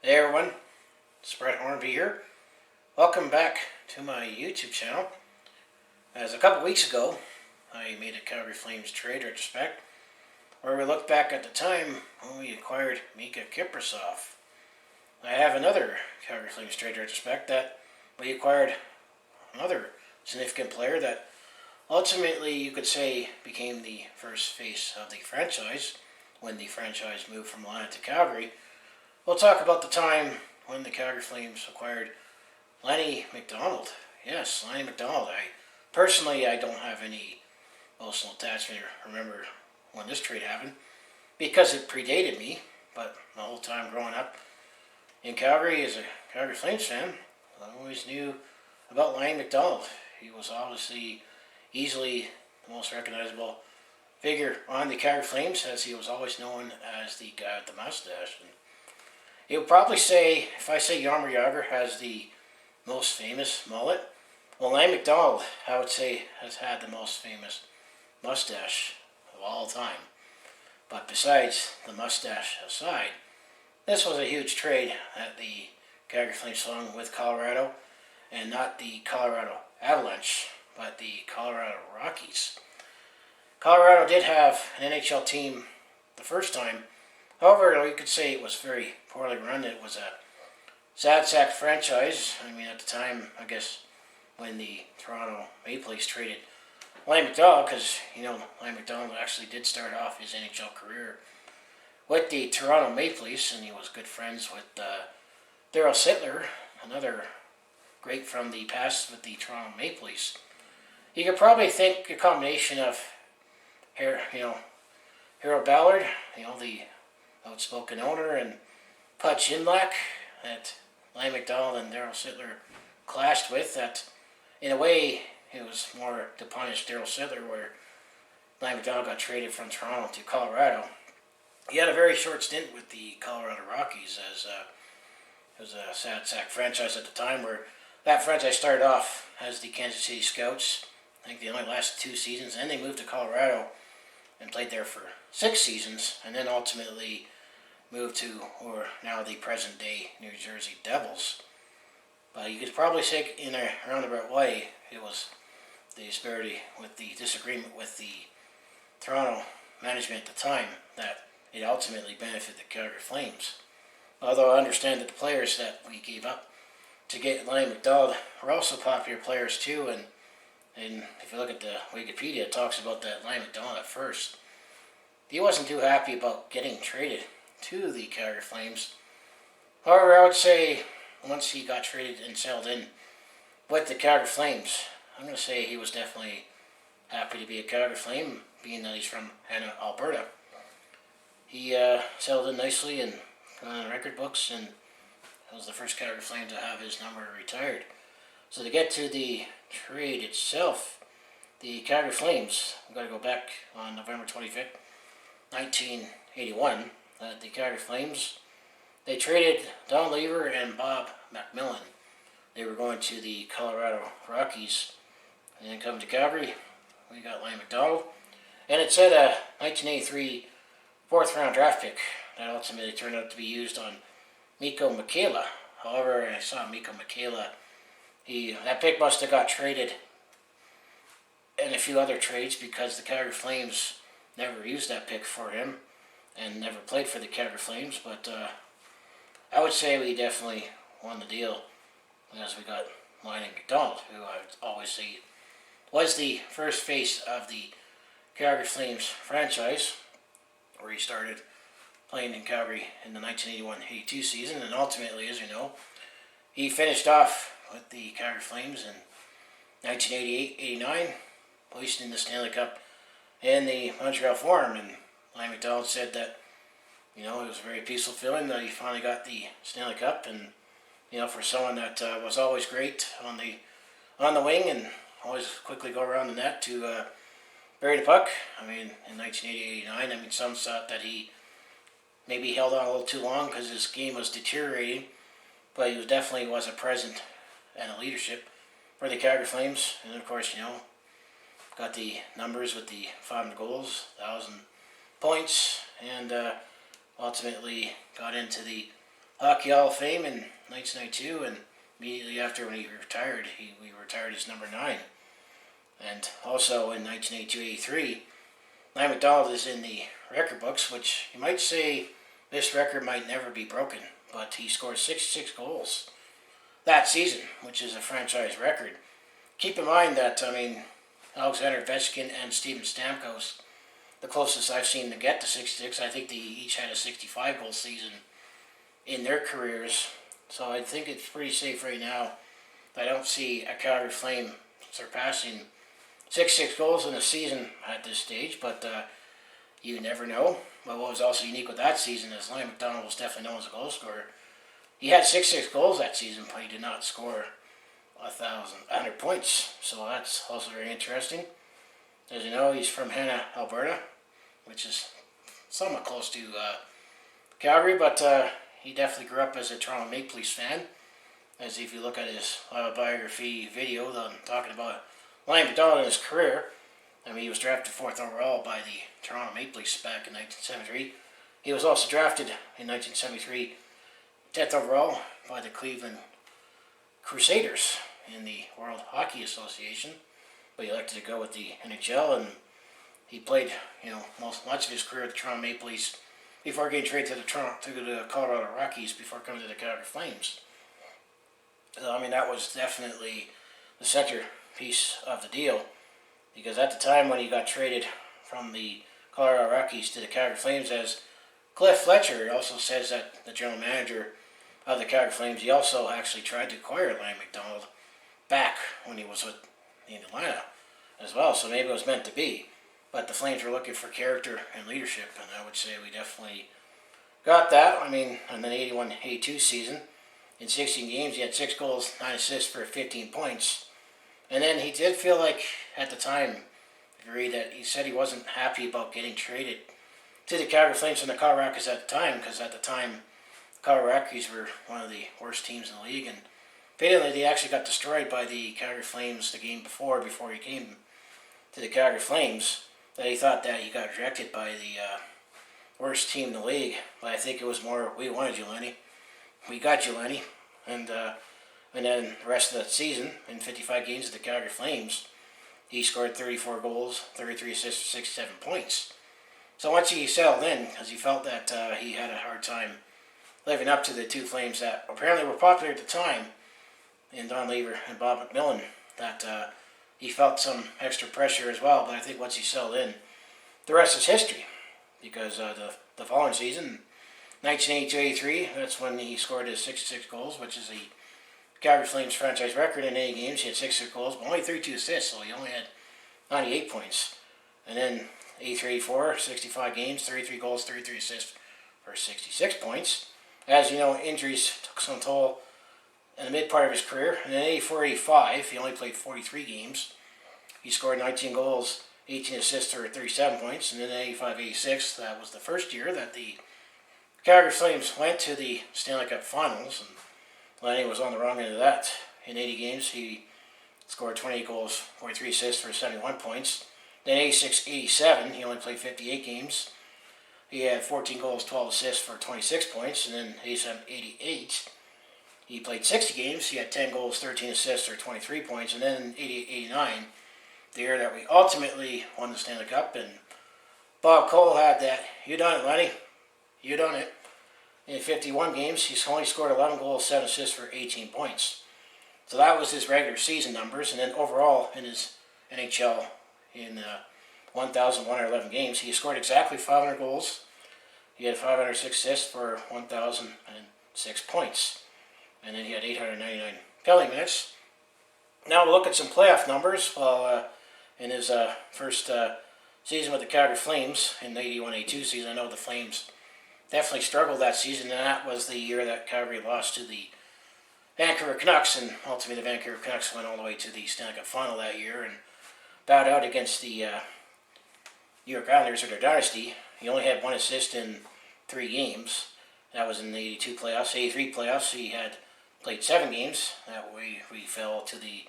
Hey everyone, it's Brett Hornby here. Welcome back to my YouTube channel. As a couple weeks ago, I made a Calgary Flames trade retrospect where we looked back at the time when we acquired Makela. I have another Calgary Flames trade retrospect that we acquired another significant player that ultimately you could say became the first face of the franchise when the franchise moved from Lanny to Calgary. We'll talk about the time when the Calgary Flames acquired Lanny McDonald. Yes, Lanny McDonald. I don't have any emotional attachment or remember when this trade happened because it predated me. But the whole time growing up in Calgary as a Calgary Flames fan, I always knew about Lanny McDonald. He was obviously easily the most recognizable figure on the Calgary Flames, as he was always known as the guy with the mustache. And you would probably say, if I say Jaromir Jagr has the most famous mullet, well, Lanny McDonald, I would say, has had the most famous mustache of all time. But besides the mustache aside, this was a huge trade that the Calgary Flames swung with Colorado, and not the Colorado Avalanche, but the Colorado Rockies. Colorado did have an NHL team the first time. However, you could say it was very poorly run. It was a sad sack franchise. I mean, at the time, I guess, when the Toronto Maple Leafs traded Lanny McDonald, because, Lanny McDonald actually did start off his NHL career with the Toronto Maple Leafs, and he was good friends with Daryl Sittler, another great from the past with the Toronto Maple Leafs. You could probably think a combination of, Harold Ballard, the outspoken owner, and Putch Imlach that Lanny McDonald and Daryl Sittler clashed with. That, in a way, it was more to punish Daryl Sittler, where Lanny McDonald got traded from Toronto to Colorado. He had a very short stint with the Colorado Rockies, as it was a sad sack franchise at the time, where that franchise started off as the Kansas City Scouts. I think they only lasted 2 seasons, and they moved to Colorado and played there for 6 seasons, and then ultimately moved to, or now the present day, New Jersey Devils. But you could probably say in a roundabout way, it was the disagreement with the Toronto management at the time that it ultimately benefited the Calgary Flames. Although I understand that the players that we gave up to get Lanny McDonald were also popular players too, and if you look at the Wikipedia, it talks about that Lanny McDonald at first. He wasn't too happy about getting traded to the Calgary Flames. However, I would say once he got traded and settled in with the Calgary Flames, I'm going to say he was definitely happy to be a Calgary Flame, being that he's from Hannah, Alberta. He settled in nicely and got on the record books, and was the first Calgary Flame to have his number retired. So to get to the trade itself, the Calgary Flames, we've got to go back on November 25th, 1981. The Calgary Flames, they traded Don Lever and Bob McMillan. They were going to the Colorado Rockies, and then coming to Calgary, we got Lanny McDonald, and it said a 1983 4th-round draft pick that ultimately turned out to be used on Mikko Makela. However, I saw Mikko Makela, that pick must have got traded and a few other trades because the Calgary Flames never used that pick for him and never played for the Calgary Flames. But I would say we definitely won the deal as we got Lanny McDonald, who I would always say was the first face of the Calgary Flames franchise, where he started playing in Calgary in the 1981-82 season, and ultimately, as you know, he finished off with the Calgary Flames in 1988-89, hoisting the Stanley Cup in the Montreal Forum. And Lanny McDonald said that, it was a very peaceful feeling that he finally got the Stanley Cup, and for someone that was always great on the wing and always quickly go around the net to bury the puck. In 1988-89, some thought that he maybe held on a little too long because his game was deteriorating, but he definitely was a present and a leadership for the Calgary Flames. And of course, got the numbers with the 500 goals, 1,000 points, and ultimately got into the Hockey Hall of Fame in 1992, and immediately after when he retired, we retired his number 9. And also in 1982-83, Lanny McDonald is in the record books, which you might say this record might never be broken, but he scored 66 goals that season, which is a franchise record. Keep in mind that, Alexander Ovechkin and Steven Stamkos, the closest I've seen to get to 66, I think they each had a 65-goal season in their careers. So I think it's pretty safe right now that I don't see a Calgary Flame surpassing 66 goals in a season at this stage, but you never know. But what was also unique with that season is Lanny McDonald was definitely known as a goal scorer. He had 66 goals that season, but he did not score 100 points. So that's also very interesting. As you know, he's from Hanna, Alberta, which is somewhat close to Calgary, but he definitely grew up as a Toronto Maple Leafs fan. As if you look at his autobiography video, talking about Lanny McDonald in his career, he was drafted 4th overall by the Toronto Maple Leafs back in 1973. He was also drafted in 1973, 10th overall by the Cleveland Crusaders in the World Hockey Association. But he elected to go with the NHL, and he played, much of his career at the Toronto Maple Leafs before getting traded to the Colorado Rockies before coming to the Calgary Flames. So, that was definitely the centerpiece of the deal, because at the time when he got traded from the Colorado Rockies to the Calgary Flames, as Cliff Fletcher also says that the general manager of the Calgary Flames, he also actually tried to acquire Lanny McDonald back when he was in Atlanta as well, so maybe it was meant to be. But the Flames were looking for character and leadership, and I would say we definitely got that. In the 81-82 season, in 16 games, he had 6 goals, 9 assists for 15 points. And then he did feel like, at the time, he said he wasn't happy about getting traded to the Calgary Flames and the Colorado Rockies at the time, because at the time, the Colorado Rockies were one of the worst teams in the league, and fatally, they actually got destroyed by the Calgary Flames the game before he came to the Calgary Flames. That he thought that he got rejected by the worst team in the league. But I think it was more, we wanted you, Lenny. We got you, Lenny. And then the rest of that season, in 55 games with the Calgary Flames, he scored 34 goals, 33 assists, 67 points. So once he settled in, because he felt that he had a hard time living up to the two Flames that apparently were popular at the time, in Don Lever and Bob McMillan, that he felt some extra pressure as well. But I think once he settled in, the rest is history. Because the following season, 1982-83, that's when he scored his 66 goals, which is the Calgary Flames franchise record in 80 games. He had 66 goals, but only 32 assists, so he only had 98 points. And then 83-84, 65 games, 33 goals, 33 assists for 66 points. As you know, injuries took some toll in the mid part of his career. And in 84-85, he only played 43 games. He scored 19 goals, 18 assists for 37 points. And then in 85-86, that was the first year that the Calgary Flames went to the Stanley Cup Finals, and Lanny was on the wrong end of that. In 80 games, he scored 28 goals, 43 assists for 71 points. Then 86-87, he only played 58 games. He had 14 goals, 12 assists for 26 points. And then 87-88, he played 60 games. He had 10 goals, 13 assists for 23 points. And then 88-89, the year that we ultimately won the Stanley Cup, and Bob Cole had that, "You done it, Lenny. You done it." In 51 games, he's only scored 11 goals, 7 assists for 18 points. So that was his regular season numbers. And then overall, in his NHL, in 1,111 games, he scored exactly 500 goals. He had 506 assists for 1,006 points. And then he had 899 penalty minutes. Now we'll look at some playoff numbers. In his first season with the Calgary Flames, in the 81-82 season, I know the Flames definitely struggled that season, and that was the year that Calgary lost to the Vancouver Canucks, and ultimately the Vancouver Canucks went all the way to the Stanley Cup Final that year and bowed out against the New York Islanders of their dynasty. He only had 1 assist in 3 games. That was in the 82 playoffs. 83 playoffs, he had played 7 games. That way we fell to the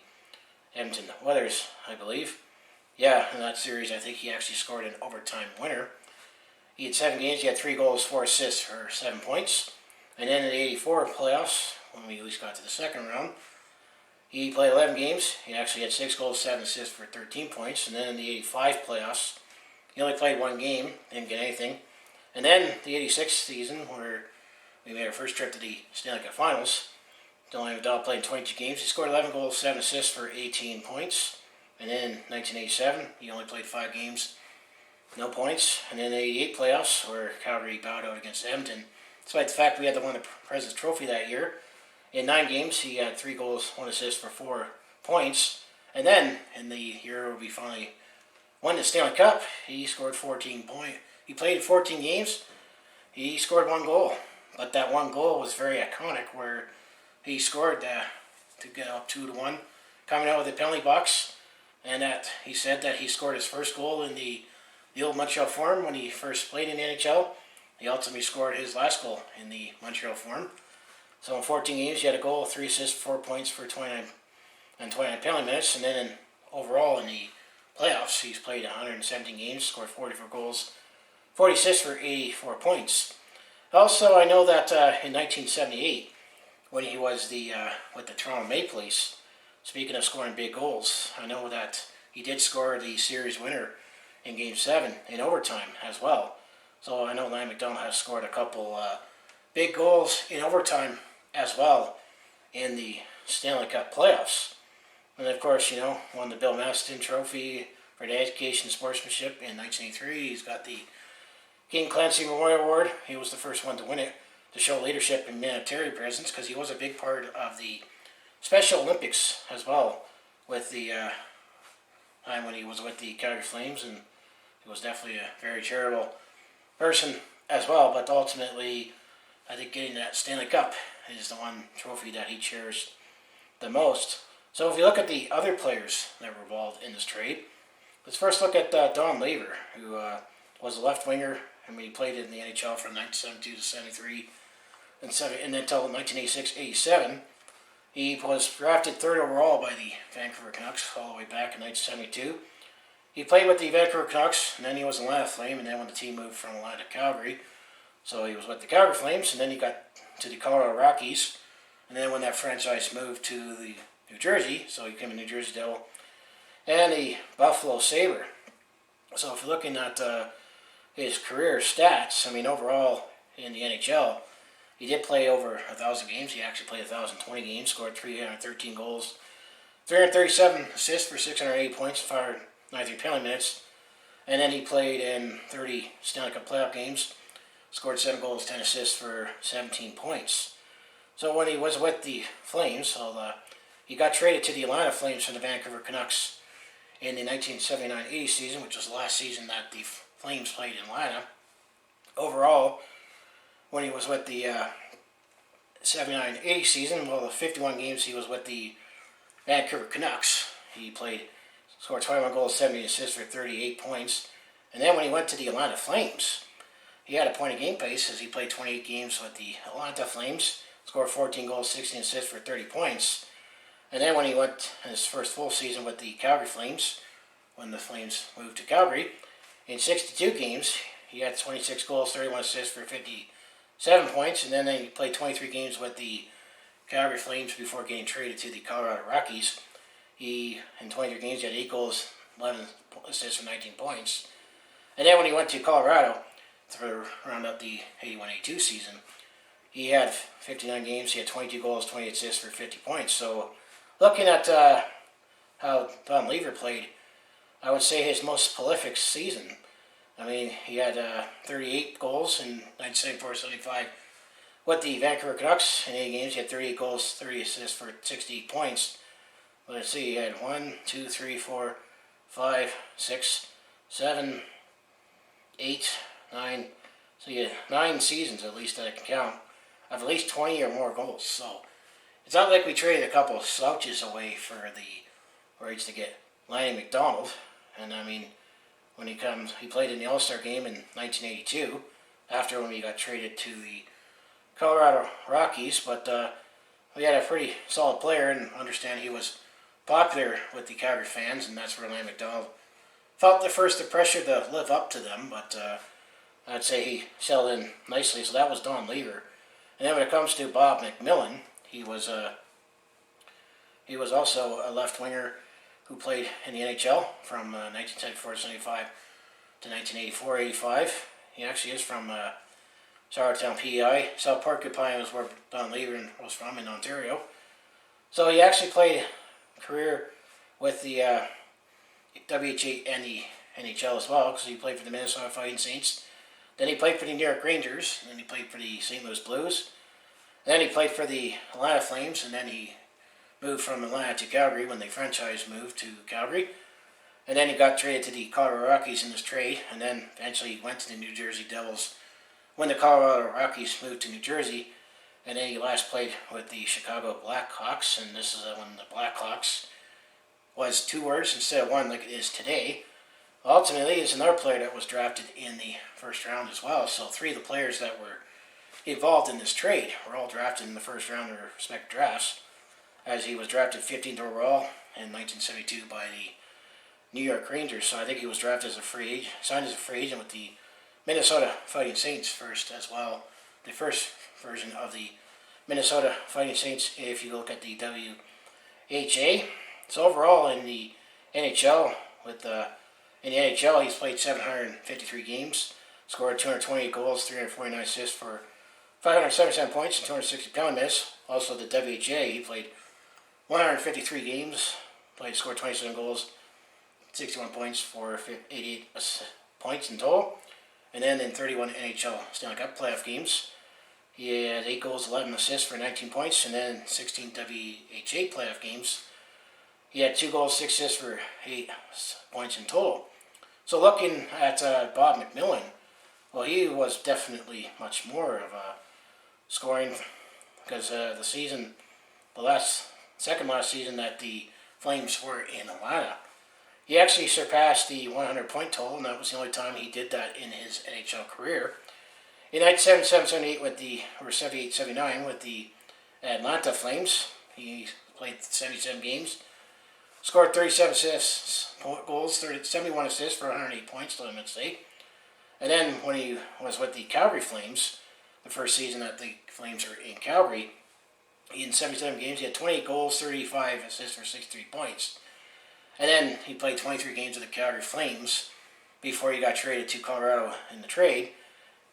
Edmonton Oilers, I believe. Yeah, in that series, I think he actually scored an overtime winner. He had 7 games. He had 3 goals, 4 assists for 7 points. And then in the 84 playoffs, when we at least got to the second round, he played 11 games. He actually had 6 goals, 7 assists for 13 points. And then in the 85 playoffs, he only played 1 game, didn't get anything. And then the 86 season, where we made our first trip to the Stanley Cup Finals, Lanny McDonald played in 22 games. He scored 11 goals, 7 assists for 18 points. And then in 1987, he only played 5 games, no points. And then the 88 playoffs, where Calgary bowed out against Edmonton, despite the fact we had to win the President's Trophy that year. In 9 games, he had 3 goals, 1 assist for 4 points. And then, in the year where we finally won the Stanley Cup, he scored 14 points. He played 14 games. He scored 1 goal. But that 1 goal was very iconic, where he scored to get up 2-1, coming out with the penalty box. And that he said that he scored his first goal in the old Montreal Forum when he first played in the NHL. He ultimately scored his last goal in the Montreal Forum. So in 14 games, he had a goal, 3 assists, 4 points for 29 penalty minutes. And then overall in the playoffs, he's played 117 games, scored 44 goals, 40 assists for 84 points. Also, I know that in 1978, when he was with the Toronto Maple Leafs, speaking of scoring big goals, I know that he did score the series winner in Game 7 in overtime as well. So I know Lanny McDonald has scored a couple big goals in overtime as well in the Stanley Cup playoffs. And of course, won the Bill Masterton Trophy for the education and sportsmanship in 1983. He's got the King Clancy Memorial Award. He was the first one to win it to show leadership and humanitarian presence, because he was a big part of the Special Olympics as well, with the time when he was with the Calgary Flames, and he was definitely a very charitable person as well. But ultimately, I think getting that Stanley Cup is the one trophy that he cherished the most. So if you look at the other players that were involved in this trade, let's first look at Don Lever, who was a left winger. I mean, he played in the NHL from 1972 to 73, and then until 1986-87. He was drafted 3rd overall by the Vancouver Canucks all the way back in 1972. He played with the Vancouver Canucks, and then he was an Atlanta Flame, and then when the team moved from Atlanta to Calgary, so he was with the Calgary Flames, and then he got to the Colorado Rockies, and then when that franchise moved to the New Jersey, so he became a New Jersey Devil, and the Buffalo Sabre. So if you're looking at his career stats, I mean, overall in the NHL, he did play over 1,000 games. He actually played 1,020 games, scored 313 goals, 337 assists for 680 points, fired 93 penalty minutes. And then he played in 30 Stanley Cup playoff games, scored 7 goals, 10 assists for 17 points. So when he was with the Flames, he got traded to the Atlanta Flames from the Vancouver Canucks in the 1979-80 season, which was the last season that the Flames played in Atlanta. Overall, when he was with the 79-80 season, the 51 games he was with the Vancouver Canucks, he scored 21 goals, 70 assists for 38 points. And then when he went to the Atlanta Flames, he had a point a game pace, as he played 28 games with the Atlanta Flames, scored 14 goals, 16 assists for 30 points. And then when he went his first full season with the Calgary Flames, when the Flames moved to Calgary, in 62 games, he had 26 goals, 31 assists for 57 points, and then he played 23 games with the Calgary Flames before getting traded to the Colorado Rockies. In 23 games, he had 8 goals, 11 assists for 19 points. And then when he went to Colorado to round up the 81-82 season, he had 59 games, he had 22 goals, 28 assists for 50 points. So looking at how Don Lever played, I would say his most prolific season. I mean, he had 38 goals in 1974-75 with the Vancouver Canucks in 8 games. He had 38 goals, 30 assists for 60 points. Let's see, he had 1, 2, 3, 4, 5, 6, 7, 8, 9. So he had 9 seasons, at least, that I can count, of at least 20 or more goals. So it's not like we traded a couple of slouches away for the rights to get Lanny McDonald. And I mean, when he played in the All-Star game in 1982, after when we got traded to the Colorado Rockies. But we had a pretty solid player, and understand he was popular with the Calgary fans, and that's where Lanny McDonald felt the pressure to live up to them. But I'd say he settled in nicely. So that was Don Lever. And then when it comes to Bob McMillan, he was also a left winger who played in the NHL from 1974 to 75 to 1984-85. He actually is from Charlottetown, PEI. South Porcupine was where Don Levering was from in Ontario. So he actually played a career with the WHA and the NHL as well, because he played for the Minnesota Fighting Saints. Then he played for the New York Rangers, and then he played for the St. Louis Blues. And then he played for the Atlanta Flames, and then he moved from Atlanta to Calgary when the franchise moved to Calgary. And then he got traded to the Colorado Rockies in this trade, and then eventually he went to the New Jersey Devils when the Colorado Rockies moved to New Jersey. And then he last played with the Chicago Blackhawks, and this is when the Blackhawks was 2 words instead of 1 like it is today. Ultimately, is another player that was drafted in the first round as well. So 3 of the players that were involved in this trade were all drafted in the first round of their respective drafts, as he was drafted 15th overall in 1972 by the New York Rangers. So I think he was drafted as a free agent, signed as a free agent with the Minnesota Fighting Saints first as well. The first version of the Minnesota Fighting Saints, if you look at the WHA. So overall in the NHL, he's played 753 games, scored 228 goals, 349 assists for 577 points and 260 penalty minutes. Also the WHA, he played 153 games, scored 27 goals, 61 points for 88 points in total. And then in 31 NHL Stanley Cup playoff games, he had 8 goals, 11 assists for 19 points. And then 16 WHA playoff games, he had 2 goals, 6 assists for 8 points in total. So looking at Bob McMillan, well, he was definitely much more of a scoring, because the second last season that the Flames were in Atlanta, he actually surpassed the 100-point total, and that was the only time he did that in his NHL career. In 1977-78 or 78-79 with the Atlanta Flames, he played 77 games, scored 37 goals, 71 assists for 108 points, let me say. And then when he was with the Calgary Flames, the first season that the Flames were in Calgary, in 77 games, he had 28 goals, 35 assists for 63 points. And then he played 23 games with the Calgary Flames before he got traded to Colorado in the trade.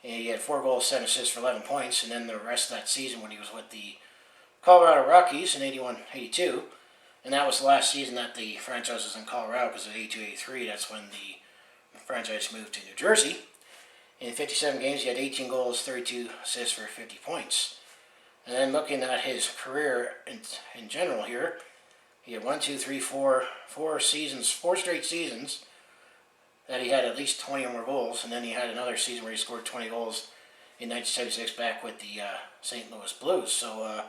And he had 4 goals, 7 assists for 11 points. And then the rest of that season when he was with the Colorado Rockies in 81-82. And that was the last season that the franchise was in Colorado, because of 82-83, that's when the franchise moved to New Jersey. In 57 games, he had 18 goals, 32 assists for 50 points. And then looking at his career in general here, he had 4 straight seasons that he had at least 20 or more goals, and then he had another season where he scored 20 goals in 1976 back with the St. Louis Blues. So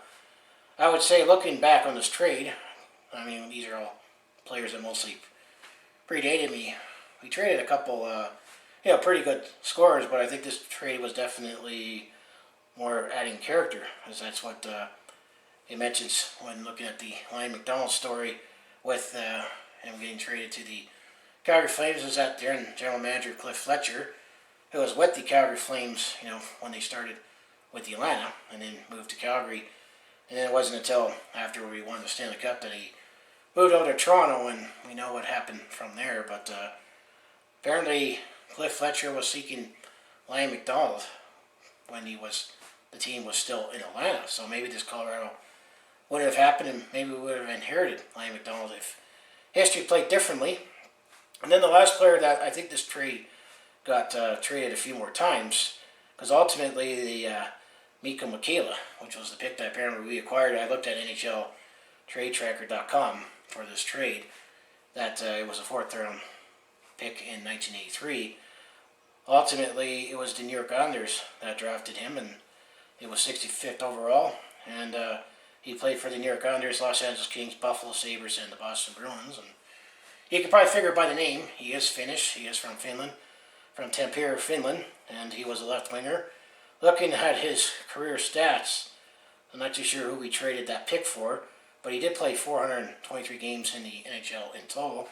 I would say, looking back on this trade, I mean, these are all players that mostly predated me. We traded a couple, pretty good scorers, but I think this trade was definitely more adding character, as that's what it mentions when looking at the Lanny McDonald story with him getting traded to the Calgary Flames. Was that their general manager Cliff Fletcher, who was with the Calgary Flames, when they started with the Atlanta and then moved to Calgary. And then it wasn't until after we won the Stanley Cup that he moved over to Toronto, and we know what happened from there. But apparently Cliff Fletcher was seeking Lanny McDonald when the team was still in Atlanta. So maybe this Colorado wouldn't have happened, and maybe we would have inherited Lanny McDonald if history played differently. And then the last player that I think this trade got traded a few more times, because ultimately the Mikko Makela, which was the pick that apparently we acquired. I looked at NHLTradeTracker.com for this trade, that it was a 4th round pick in 1983. Ultimately, it was the New York Islanders that drafted him, and it was 65th overall. And he played for the New York Islanders, Los Angeles Kings, Buffalo Sabres, and the Boston Bruins. And you can probably figure by the name, he is Finnish. He is from Finland, from Tampere, Finland, and he was a left winger. Looking at his career stats, I'm not too sure who we traded that pick for, but he did play 423 games in the NHL in total.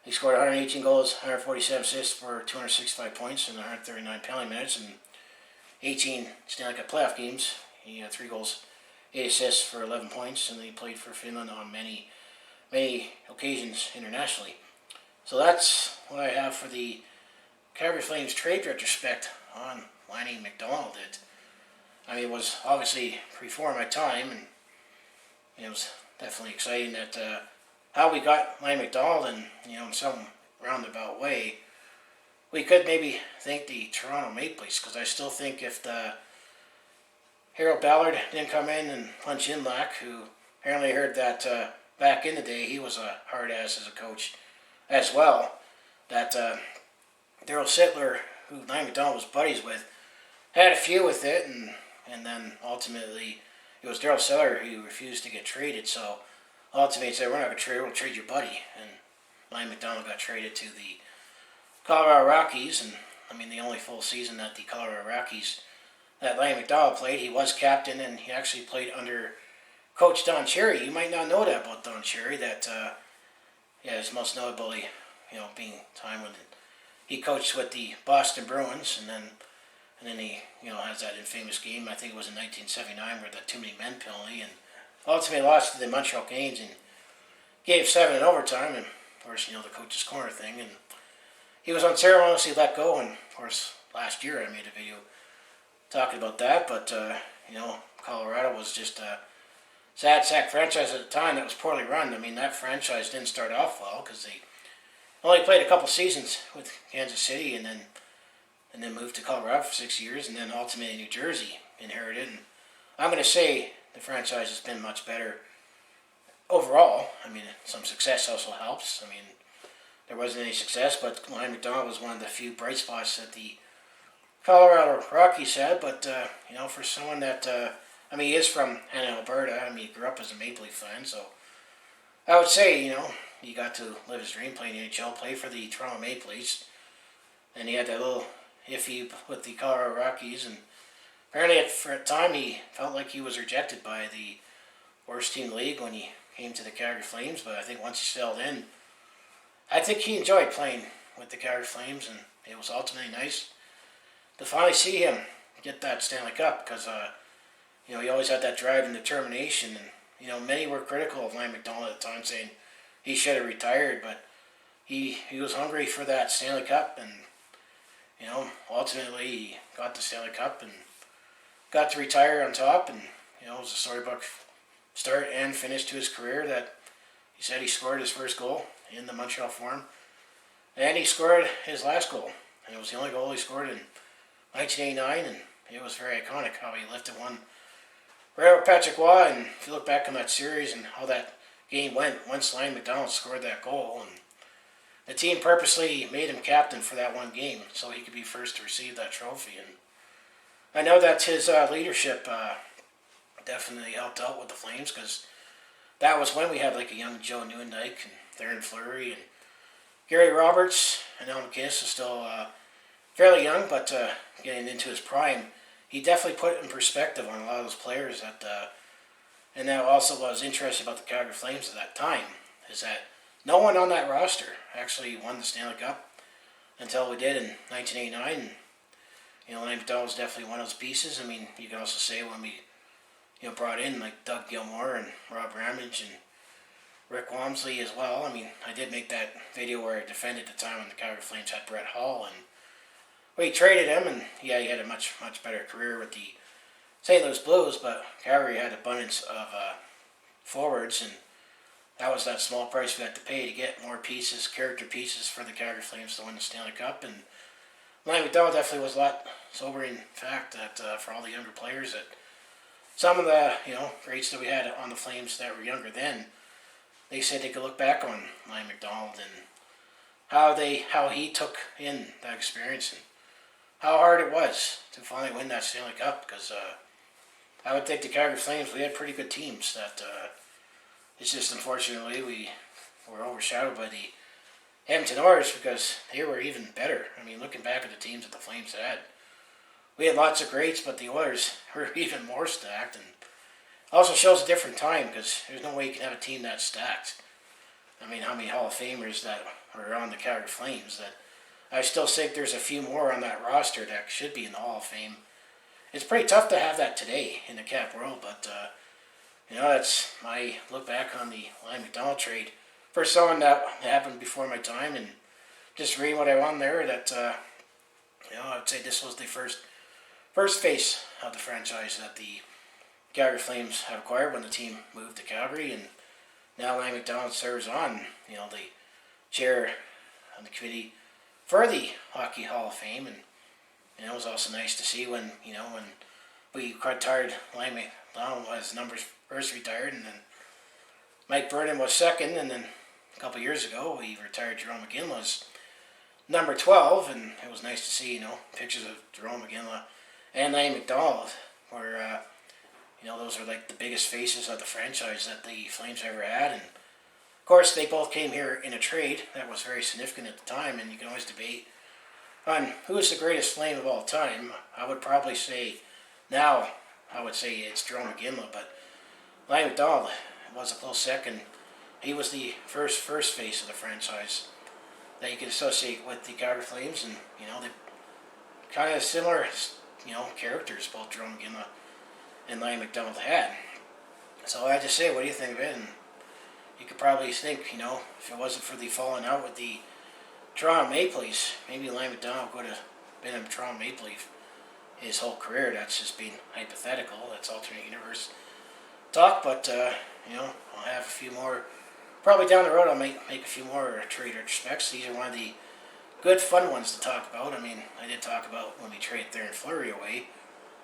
He scored 118 goals, 147 assists for 265 points and 139 penalty minutes, and 18 Stanley Cup playoff games. He had 3 goals, 8 assists for 11 points, and he played for Finland on many occasions internationally. So that's what I have for the Calgary Flames trade retrospect on Lanny McDonald. It was obviously before my time, and it was definitely exciting that how we got Lanny McDonald, and in some roundabout way, we could maybe thank the Toronto Maple Leafs, because I still think if the Harold Ballard didn't come in and punch in Lack, who apparently heard that back in the day he was a hard ass as a coach as well, that Daryl Sittler, who Lanny McDonald was buddies with, had a few with it, and then ultimately it was Daryl Sittler who refused to get traded, so ultimately he said, we're not going to trade, we'll trade your buddy, and Lanny McDonald got traded to the Colorado Rockies, and the only full season that the Colorado Rockies that Lanny McDonald played, he was captain, and he actually played under Coach Don Cherry. You might not know that about Don Cherry, that is most notably, being time when he coached with the Boston Bruins, and then he, has that infamous game, I think it was in 1979, where the too many men penalty, and ultimately lost to the Montreal Canadiens and gave 7 in overtime, and of course, the coach's corner thing, and he was unceremoniously let go, and of course, last year I made a video talking about that, but Colorado was just a sad sack franchise at the time that was poorly run. That franchise didn't start off well, because they only played a couple seasons with Kansas City, and then moved to Colorado for 6 years, and then ultimately New Jersey inherited. And I'm going to say the franchise has been much better overall. Some success also helps. There wasn't any success, but Lanny McDonald was one of the few bright spots that the Colorado Rockies had. But for someone that he is from Hannah, Alberta. He grew up as a Maple Leaf fan, so I would say he got to live his dream, playing NHL, play for the Toronto Maple Leafs, and he had that little iffy with the Colorado Rockies, and apparently for a time he felt like he was rejected by the worst team in the league when he came to the Calgary Flames. But I think once he settled in, I think he enjoyed playing with the Calgary Flames, and it was ultimately nice to finally see him get that Stanley Cup, because he always had that drive and determination, and many were critical of Lanny McDonald at the time, saying he should have retired, but he was hungry for that Stanley Cup, and ultimately he got the Stanley Cup and got to retire on top, and it was a storybook start and finish to his career. That he said he scored his first goal in the Montreal Forum, and he scored his last goal, and it was the only goal he scored in 1989, and it was very iconic how he lifted one right over Patrick Waugh. And if you look back on that series and how that game went, once Lanny McDonald scored that goal, and the team purposely made him captain for that one game so he could be first to receive that trophy. And I know that his leadership definitely helped out with the Flames, because that was when we had like a young Joe Nieuwendyk and Theron Fleury and Gary Roberts, and Al Makela is still fairly young, but getting into his prime. He definitely put in perspective on a lot of those players that, and that also was interesting about the Calgary Flames at that time, is that no one on that roster actually won the Stanley Cup until we did in 1989. And, Lanny McDonald was definitely one of those pieces. You can also say when we, brought in like Doug Gilmour and Rob Ramage and Rick Walmsley as well. I did make that video where I defended the time when the Calgary Flames had Brett Hull, and we traded him, and he had a much better career with the St. Louis Blues, but Calgary had abundance of forwards, and that was that small price we had to pay to get more pieces, character pieces, for the Calgary Flames to win the Stanley Cup. And Lanny McDonald definitely was a lot sobering fact that for all the younger players, that some of the greats that we had on the Flames that were younger then, they said they could look back on Lanny McDonald and how he took in that experience, and how hard it was to finally win that Stanley Cup, because I would think the Calgary Flames, we had pretty good teams. That it's just unfortunately we were overshadowed by the Edmonton Oilers, because they were even better. Looking back at the teams that the Flames had, we had lots of greats, but the Oilers were even more stacked, and also shows a different time, because there's no way you can have a team that stacked. How many Hall of Famers that are on the Calgary Flames, that I still think there's a few more on that roster that should be in the Hall of Fame, it's pretty tough to have that today in the cap world, but that's my look back on the Lanny McDonald trade. First someone that happened before my time, and just reading what I won there, that I would say this was the first face of the franchise that the Calgary Flames have acquired when the team moved to Calgary, and now Lanny McDonald serves on the chair of the committee for the Hockey Hall of Fame, and it was also nice to see when we retired Lanny McDonald was numbers first retired, and then Mike Vernon was second, and then a couple of years ago we retired Jerome McGinley's number 12, and it was nice to see pictures of Jerome McGinley and Lanny McDonald, where those are like the biggest faces of the franchise that the Flames ever had, and of course they both came here in a trade that was very significant at the time, and you can always debate on who is the greatest Flame of all time. I would probably say now, I would say it's Jerome McGinley, but Lanny McDonald was a close second. He was the first face of the franchise that you could associate with the Calgary Flames, and they kind of similar characters both Jerome McGinley and Lanny McDonald had. So I just say, what do you think of it? And you could probably think, if it wasn't for the falling out with the Toronto Maple Leafs, maybe Lanny McDonald would have been a Toronto Maple Leaf his whole career. That's just being hypothetical. That's alternate universe talk. But I'll have a few more. Probably down the road, I'll make a few more trade retrospects. These are one of the good, fun ones to talk about. I mean, I did talk about when we traded Theron Fleury away,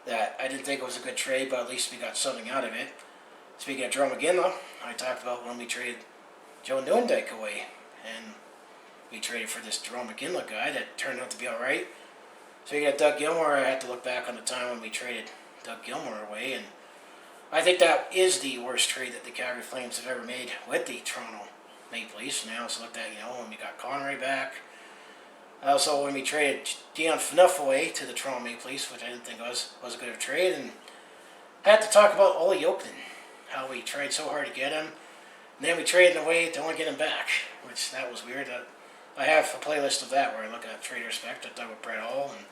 that I didn't think it was a good trade, but at least we got something out of it. Speaking of Jerome McGinley, I talked about when we traded Joe Nieuwendyk away, and we traded for this Jerome McGinley guy that turned out to be alright. Speaking of Doug Gilmour, I had to look back on the time when we traded Doug Gilmour away, and I think that is the worst trade that the Calgary Flames have ever made with the Toronto Maple Leafs. And I also looked at, when we got Conroy back. Also, when we traded Dion Phaneuf away to the Toronto Maple Leafs, which I didn't think was a good of a trade. And I had to talk about Ole Jokinen, how we tried so hard to get him. And then we traded him away to only get him back, which that was weird. I have a playlist of that where I look at trade respect. I talked about Brett Hull. And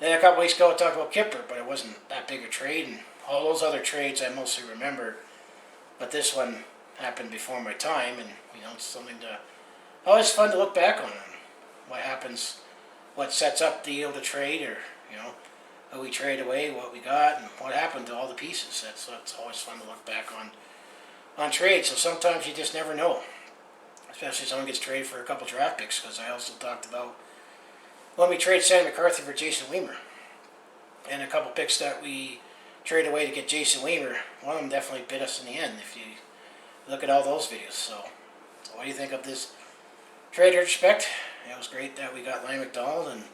then a couple weeks ago I talked about Kipper, but it wasn't that big a trade. And all those other trades I mostly remember, but this one happened before my time, and it's something to always fun to look back on what happens, what sets up the deal to trade, or who we trade away, what we got, and what happened to all the pieces. That's always fun to look back on trades. So sometimes you just never know, especially if someone gets traded for a couple draft picks. Because I also talked about when we traded Sam McCarthy for Jason Weimer, and a couple picks that we trade away to get Jason Weimer. One of them definitely bit us in the end if you look at all those videos. So what do you think of this trade retrospect? It was great that we got Lanny McDonald, and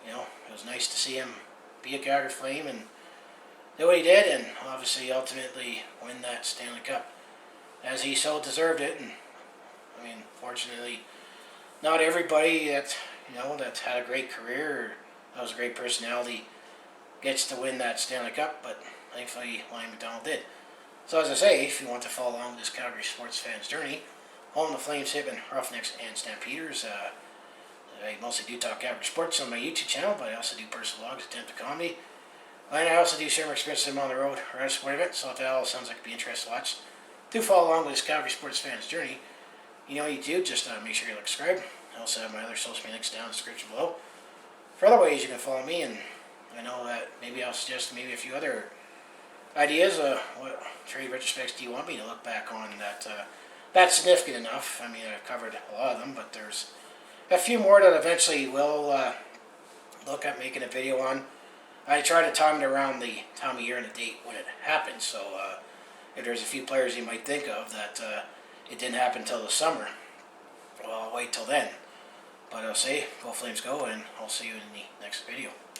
it was nice to see him be a Calgary Flame and do what he did, and obviously ultimately win that Stanley Cup as he so deserved it. And I mean, fortunately, not everybody that that had a great career or that was a great personality gets to win that Stanley Cup, but thankfully Lanny McDonald did. So as I say, if you want to follow along with this Calgary sports fans journey, home the Flames, Hitmen, Roughnecks, and Stampeders, I mostly do talk Calgary sports on my YouTube channel, but I also do personal vlogs, attempt to comedy, and I also do share my experiences on the road or at a sport event. So if that all sounds like it'd be interesting to watch, do follow along with this Calgary sports fans journey. You know what you do, just make sure you like, subscribe. I also have my other social media links down in the description below. For other ways you can follow me, and I know that maybe I'll suggest maybe a few other ideas. What trade retrospects do you want me to look back on that's significant enough? I mean, I've covered a lot of them, but there's a few more that eventually will look at making a video on. I try to time it around the time of year and the date when it happens. So if there's a few players you might think of that it didn't happen until the summer, well, I'll wait till then. But I'll say, go Flames go, and I'll see you in the next video.